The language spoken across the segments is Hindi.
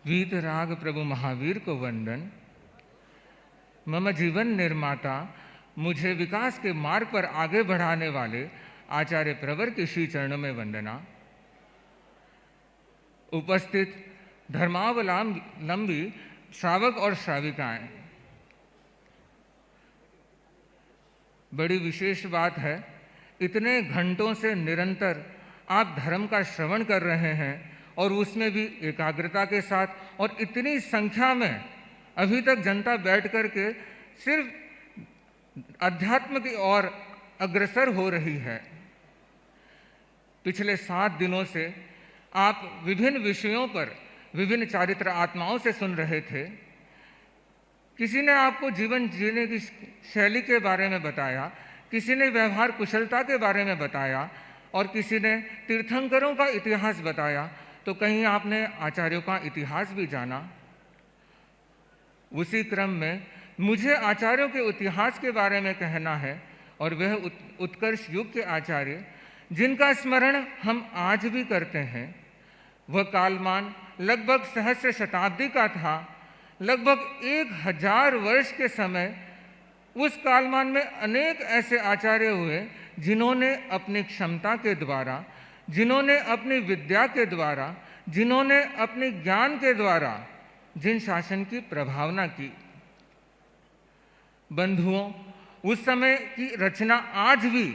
वीतराग प्रभु महावीर को वंदन। मम जीवन निर्माता, मुझे विकास के मार्ग पर आगे बढ़ाने वाले आचार्य प्रवर के श्री चरणों में वंदना। उपस्थित धर्मावलंबी श्रावक और श्राविकाएं, बड़ी विशेष बात है, इतने घंटों से निरंतर आप धर्म का श्रवण कर रहे हैं और उसमें भी एकाग्रता के साथ, और इतनी संख्या में अभी तक जनता बैठ कर के सिर्फ अध्यात्म की ओर अग्रसर हो रही है। पिछले 7 दिनों से आप विभिन्न विषयों पर विभिन्न चारित्र आत्माओं से सुन रहे थे। किसी ने आपको जीवन जीने की शैली के बारे में बताया, किसी ने व्यवहार कुशलता के बारे में बताया, और किसी ने तीर्थंकरों का इतिहास बताया, तो कहीं आपने आचार्यों का इतिहास भी जाना। उसी क्रम में मुझे आचार्यों के इतिहास के बारे में कहना है, और वह उत्कर्ष युग के आचार्य जिनका स्मरण हम आज भी करते हैं। वह कालमान लगभग सहस्र शताब्दी का था। लगभग 1000 वर्ष के समय उस कालमान में अनेक ऐसे आचार्य हुए जिन्होंने अपनी क्षमता के द्वारा, जिन्होंने अपनी विद्या के द्वारा, जिन्होंने अपने ज्ञान के द्वारा जिन शासन की प्रभावना की। बंधुओं, उस समय की रचना आज भी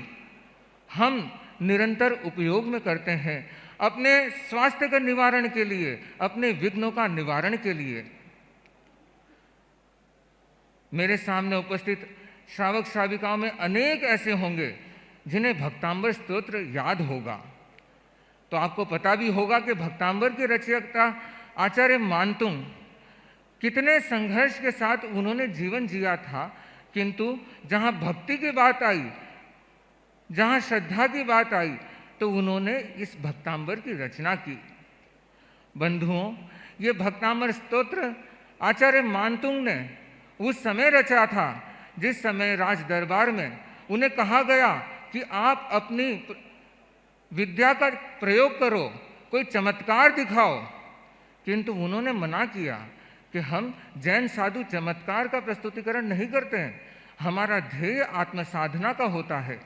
हम निरंतर उपयोग में करते हैं, अपने स्वास्थ्य के निवारण के लिए, अपने विघ्नों का निवारण के लिए। मेरे सामने उपस्थित श्रावक श्राविकाओं में अनेक ऐसे होंगे जिन्हें भक्तांबर स्तोत्र याद होगा। तो आपको पता भी होगा कि भक्तांबर के रचयिता आचार्य मानतुंग कितने संघर्ष के साथ उन्होंने जीवन जिया था, किंतु जहाँ भक्ति की बात आई, जहाँ श्रद्धा की बात आई, तो उन्होंने इस भक्तांबर की रचना की। बंधुओं, ये भक्तांबर स्तोत्र आचार्य मानतुंग ने उस समय रचा था जिस समय राज दरबार में उन्हें कहा गया कि आप अपनी विद्या का प्रयोग करो, कोई चमत्कार दिखाओ। किंतु उन्होंने मना किया कि हम जैन साधु चमत्कार का प्रस्तुतिकरण नहीं करते हैं, हमारा ध्येय आत्मसाधना का होता है।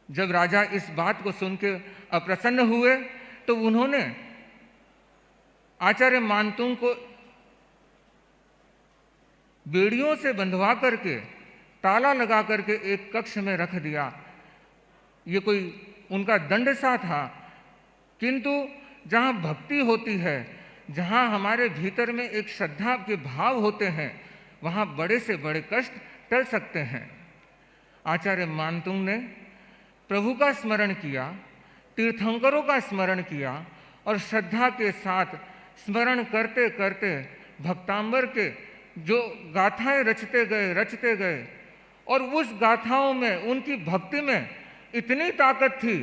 जब राजा इस बात को सुन के अप्रसन्न हुए तो उन्होंने आचार्य मानतुंग को बेड़ियों से बंधवा करके, ताला लगा करके एक कक्ष में रख दिया। ये कोई उनका दंड सा था, किंतु जहाँ भक्ति होती है, जहाँ हमारे भीतर में एक श्रद्धा के भाव होते हैं, वहाँ बड़े से बड़े कष्ट टल सकते हैं। आचार्य मानतुंग ने प्रभु का स्मरण किया, तीर्थंकरों का स्मरण किया, और श्रद्धा के साथ स्मरण करते करते भक्तांबर के जो गाथाएं रचते गए, और उस गाथाओं में, उनकी भक्ति में इतनी ताकत थी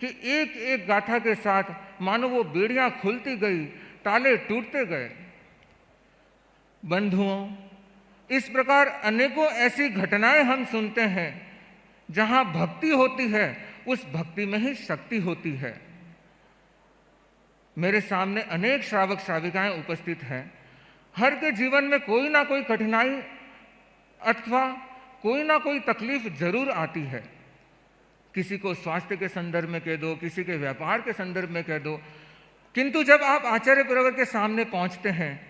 कि एक एक गाथा के साथ मानो वो बेड़ियां खुलती गई, ताले टूटते गए। बंधुओं, इस प्रकार अनेकों ऐसी घटनाएं हम सुनते हैं जहां भक्ति होती है, उस भक्ति में ही शक्ति होती है। मेरे सामने अनेक श्रावक श्राविकाएं उपस्थित हैं। हर के जीवन में कोई ना कोई कठिनाई अथवा कोई ना कोई तकलीफ जरूर आती है। किसी को स्वास्थ्य के संदर्भ में कह दो, किसी के व्यापार के संदर्भ में कह दो, किंतु जब आप आचार्य प्रवर के सामने पहुंचते हैं,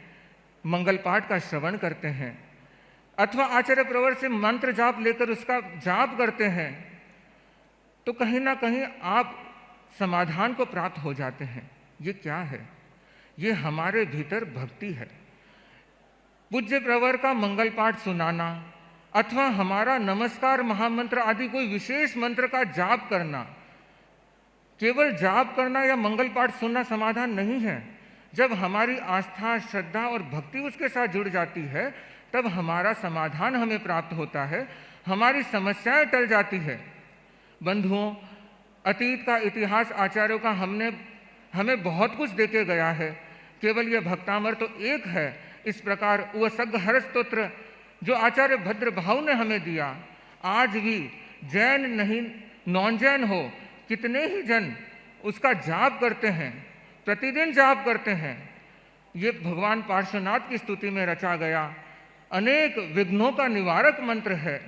मंगल पाठ का श्रवण करते हैं, अथवा आचार्य प्रवर से मंत्र जाप लेकर उसका जाप करते हैं, तो कहीं ना कहीं आप समाधान को प्राप्त हो जाते हैं। ये क्या है? ये हमारे भीतर भक्ति है। पूज्य प्रवर का मंगल पाठ सुनाना अथवा हमारा नमस्कार महामंत्र आदि कोई विशेष मंत्र का जाप करना, केवल जाप करना या मंगल पाठ सुनना समाधान नहीं है। जब हमारी आस्था, श्रद्धा और भक्ति उसके साथ जुड़ जाती है, तब हमारा समाधान हमें प्राप्त होता है, हमारी समस्याएं टल जाती है। बंधुओं, अतीत का इतिहास आचार्यों का हमें बहुत कुछ देके गया है। केवल यह भक्तामर तो एक है। इस प्रकार वह सग्हर स्तोत्र जो आचार्य भद्र भाव ने हमें दिया, आज भी जैन नहीं, नॉन जैन हो, कितने ही जन उसका जाप करते हैं, प्रतिदिन जाप करते हैं। ये भगवान पार्श्वनाथ की स्तुति में रचा गया अनेक विघ्नों का निवारक मंत्र है।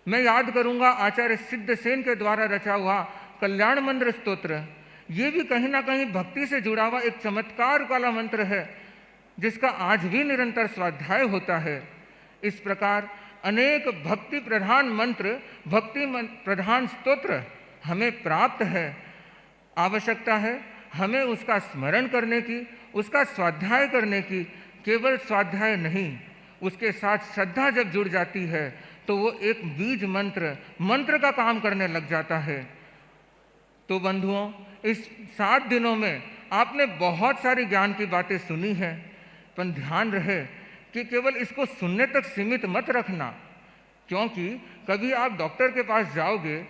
मैं याद करूंगा आचार्य सिद्धसेन के द्वारा रचा हुआ कल्याण मंत्र स्तोत्र, ये भी कहीं ना कहीं भक्ति से जुड़ा हुआ एक चमत्कार वाला मंत्र है, जिसका आज भी निरंतर स्वाध्याय होता है। इस प्रकार अनेक भक्ति प्रधान मंत्र, भक्ति प्रधान स्तोत्र हमें प्राप्त है। आवश्यकता है हमें उसका स्मरण करने की, उसका स्वाध्याय करने की। केवल स्वाध्याय नहीं, उसके साथ श्रद्धा जब जुड़ जाती है तो वो एक बीज मंत्र का काम करने लग जाता है। तो बंधुओं, इस 7 दिनों में आपने बहुत सारी ज्ञान की बातें सुनी है, पर ध्यान रहे कि केवल इसको सुनने तक सीमित मत रखना, क्योंकि कभी आप डॉक्टर के पास जाओगे,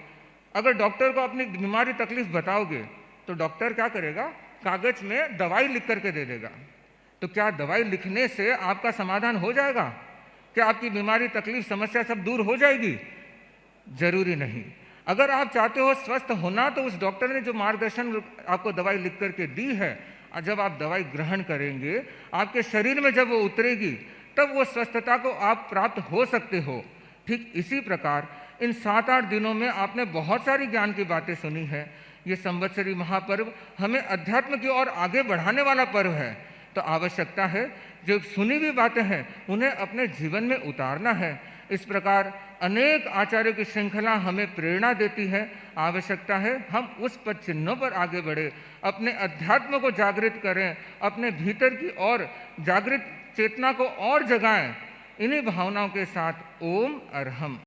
अगर डॉक्टर को अपनी बीमारी तकलीफ बताओगे तो डॉक्टर क्या करेगा, कागज में दवाई लिख करके दे देगा। तो क्या दवाई लिखने से आपका समाधान हो जाएगा? क्या आपकी बीमारी तकलीफ समस्या सब दूर हो जाएगी? जरूरी नहीं। अगर आप चाहते हो स्वस्थ होना तो उस डॉक्टर ने जो मार्गदर्शन आपको दवाई लिख करके दी है, जब आप दवाई ग्रहण करेंगे, आपके शरीर में जब वो उतरेगी, तब वो स्वस्थता को आप प्राप्त हो सकते हो। ठीक इसी प्रकार इन 7-8 दिनों में आपने बहुत सारी ज्ञान की बातें सुनी है। ये संवत्सरी महापर्व हमें अध्यात्म की ओर आगे बढ़ाने वाला पर्व है। तो आवश्यकता है जो सुनी हुई बातें हैं उन्हें अपने जीवन में उतारना है। इस प्रकार अनेक आचार्यों की श्रृंखला हमें प्रेरणा देती है। आवश्यकता है हम उस पद चिन्हों पर आगे बढ़े, अपने अध्यात्म को जागृत करें, अपने भीतर की ओर जागृत चेतना को और जगाएं। इन्हीं भावनाओं के साथ ओम अरहम।